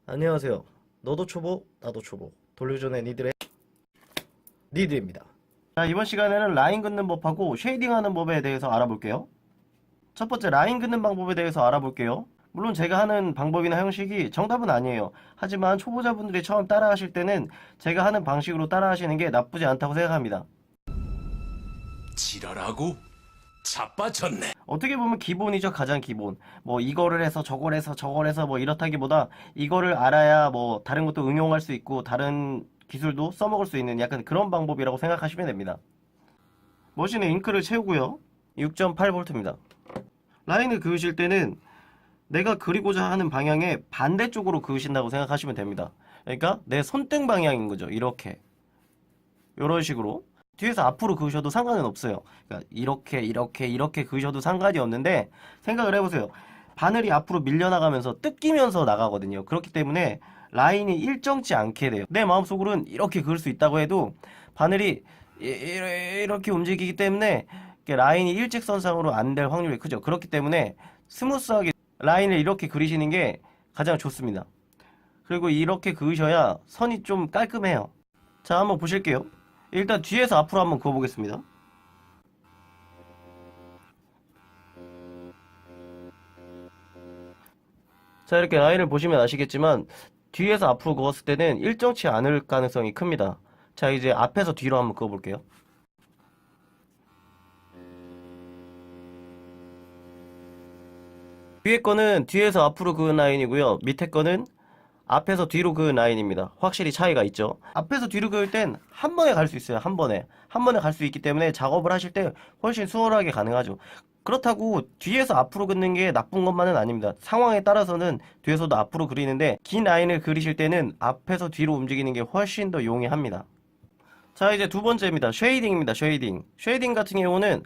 안녕하세요. 너도 초보, 나도 초보. 돌려주는 니들의 니들입니다. 자, 이번 시간에는 라인 긋는 법하고 쉐이딩하는 법에 대해서 알아볼게요. 첫 번째, 라인 긋는 방법에 대해서 알아볼게요. 물론 제가 하는 방법이나 형식이 정답은 아니에요. 하지만 초보자분들이 처음 따라하실 때는 제가 하는 방식으로 따라하시는 게 나쁘지 않다고 생각합니다. 지랄하고 자빠졌네. 어떻게 보면 기본이죠. 가장 기본. 뭐 이거를 해서 저걸 해서 저걸 해서 뭐 이렇다기보다 이거를 알아야 뭐 다른 것도 응용할 수 있고 다른 기술도 써먹을 수 있는 약간 그런 방법이라고 생각하시면 됩니다. 머신에 잉크를 채우고요. 6.8V입니다. 라인을 그으실 때는 내가 그리고자 하는 방향의 반대쪽으로 그으신다고 생각하시면 됩니다. 그러니까 내 손등 방향인 거죠. 이렇게. 이런 식으로. 뒤에서 앞으로 그으셔도 상관은 없어요. 그러니까 이렇게 그으셔도 상관이 없는데 생각을 해보세요. 바늘이 앞으로 밀려나가면서 뜯기면서 나가거든요. 그렇기 때문에 라인이 일정치 않게 돼요. 내 마음속으로는 이렇게 그을 수 있다고 해도 바늘이 이렇게 움직이기 때문에 라인이 일직선상으로 안 될 확률이 크죠. 그렇기 때문에 스무스하게 라인을 이렇게 그리시는 게 가장 좋습니다. 그리고 이렇게 그으셔야 선이 좀 깔끔해요. 자, 한번 보실게요. 일단 뒤에서 앞으로 한번 그어보겠습니다. 자, 이렇게 라인을 보시면 아시겠지만 뒤에서 앞으로 그었을 때는 일정치 않을 가능성이 큽니다. 자, 이제 앞에서 뒤로 한번 그어볼게요. 위에 거는 뒤에서 앞으로 그은 라인이고요. 밑에 거는 앞에서 뒤로 그은 라인입니다. 확실히 차이가 있죠. 앞에서 뒤로 그을 땐 한 번에 갈 수 있어요. 한 번에 갈 수 있기 때문에 작업을 하실 때 훨씬 수월하게 가능하죠. 그렇다고 뒤에서 앞으로 긋는 게 나쁜 것만은 아닙니다. 상황에 따라서는 뒤에서도 앞으로 그리는데 긴 라인을 그리실 때는 앞에서 뒤로 움직이는 게 훨씬 더 용이합니다. 자, 이제 두 번째입니다. 쉐이딩입니다. 쉐이딩 같은 경우는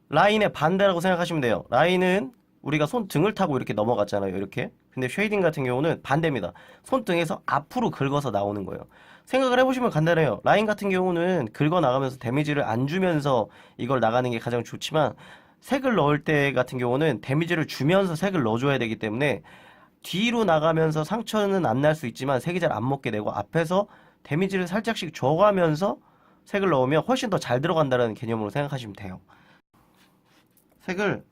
라인의 반대라고 생각하시면 돼요. 라인은 우리가 손등을 타고 이렇게 넘어갔잖아요. 이렇게. 근데 쉐이딩 같은 경우는 반대입니다. 손등에서 앞으로 긁어서 나오는 거예요. 생각을 해보시면 간단해요. 라인 같은 경우는 긁어 나가면서 데미지를 안 주면서 이걸 나가는 게 가장 좋지만 색을 넣을 때 같은 경우는 데미지를 주면서 색을 넣어줘야 되기 때문에 뒤로 나가면서 상처는 안 날 수 있지만 색이 잘 안 먹게 되고 앞에서 데미지를 살짝씩 줘가면서 색을 넣으면 훨씬 더 잘 들어간다는 개념으로 생각하시면 돼요. 색을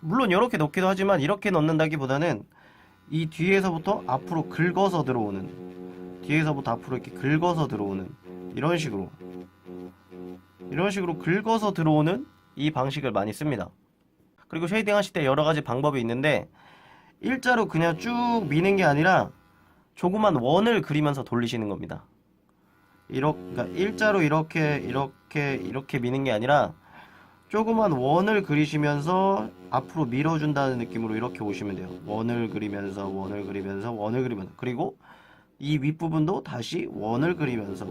물론 이렇게 넣기도 하지만 이렇게 넣는다기보다는 이 뒤에서부터 앞으로 긁어서 들어오는 뒤에서부터 앞으로 이렇게 긁어서 들어오는 이런 식으로 긁어서 들어오는 이 방식을 많이 씁니다. 그리고 쉐이딩 하실 때 여러 가지 방법이 있는데 일자로 그냥 쭉 미는 게 아니라 조그만 원을 그리면서 돌리시는 겁니다. 그러니까 일자로 이렇게 미는 게 아니라 조그만 원을 그리시면서 앞으로 밀어준다는 느낌으로 이렇게 오시면 돼요. 원을 그리면서 그리고 이 윗부분도 다시 원을 그리면서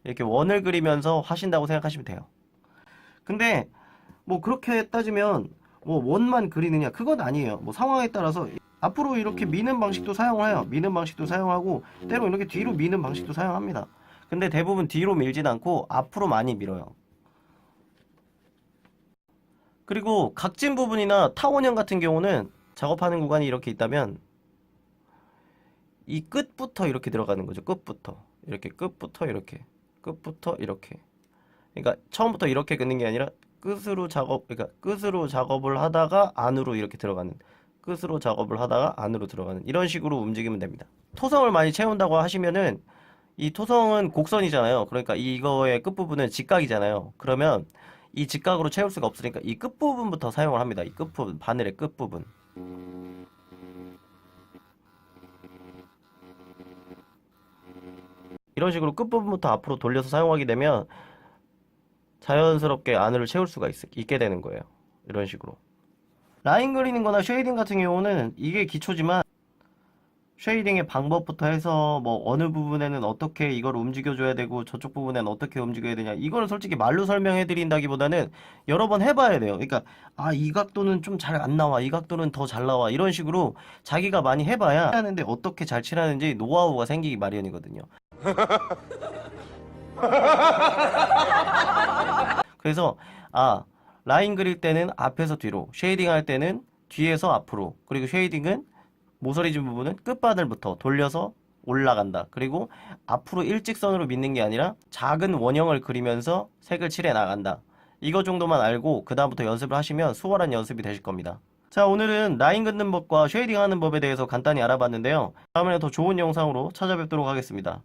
이렇게 원을 그리면서 하신다고 생각하시면 돼요. 근데 뭐 그렇게 따지면 뭐 원만 그리느냐 그건 아니에요. 뭐 상황에 따라서 앞으로 이렇게 미는 방식도 사용을 해요. 미는 방식도 사용하고 때로 이렇게 뒤로 미는 방식도 사용합니다. 근데 대부분 뒤로 밀진 않고 앞으로 많이 밀어요. 그리고 각진 부분이나 타원형 같은 경우는 작업하는 구간이 이렇게 있다면 이 끝부터 이렇게 들어가는 거죠. 끝부터 이렇게 그러니까 처음부터 이렇게 긋는 게 아니라 끝으로 작업을 하다가 안으로 이렇게 들어가는 끝으로 작업을 하다가 안으로 들어가는 이런 식으로 움직이면 됩니다. 토성을 많이 채운다고 하시면은 이 토성은 곡선이잖아요. 그러니까 이거의 끝부분은 직각이잖아요. 그러면 이 직각으로 채울 수가 없으니까 이 끝부분부터 사용을 합니다. 이 끝부분, 바늘의 끝부분. 이런 식으로 끝부분부터 앞으로 돌려서 사용하게 되면 자연스럽게 안으로 채울 수가 있게 되는 거예요. 이런 식으로. 라인 그리는 거나 쉐이딩 같은 경우는 이게 기초지만 쉐이딩의 방법부터 해서 뭐 어느 부분에는 어떻게 이걸 움직여줘야 되고 저쪽 부분에는 어떻게 움직여야 되냐 이거는 솔직히 말로 설명해 드린다기보다는 여러 번 해봐야 돼요. 그러니까 이 각도는 좀 잘 안 나와, 이 각도는 더 잘 나와 이런 식으로 자기가 많이 해봐야 하는데 어떻게 잘 칠하는지 노하우가 생기기 마련이거든요. 그래서 라인 그릴 때는 앞에서 뒤로, 쉐이딩 할 때는 뒤에서 앞으로, 그리고 쉐이딩은 모서리 진 부분은 끝바늘부터 돌려서 올라간다. 그리고 앞으로 일직선으로 믿는 게 아니라 작은 원형을 그리면서 색을 칠해 나간다. 이거 정도만 알고 그 다음부터 연습을 하시면 수월한 연습이 되실 겁니다. 자, 오늘은 라인 긋는 법과 쉐이딩 하는 법에 대해서 간단히 알아봤는데요. 다음에는 더 좋은 영상으로 찾아뵙도록 하겠습니다.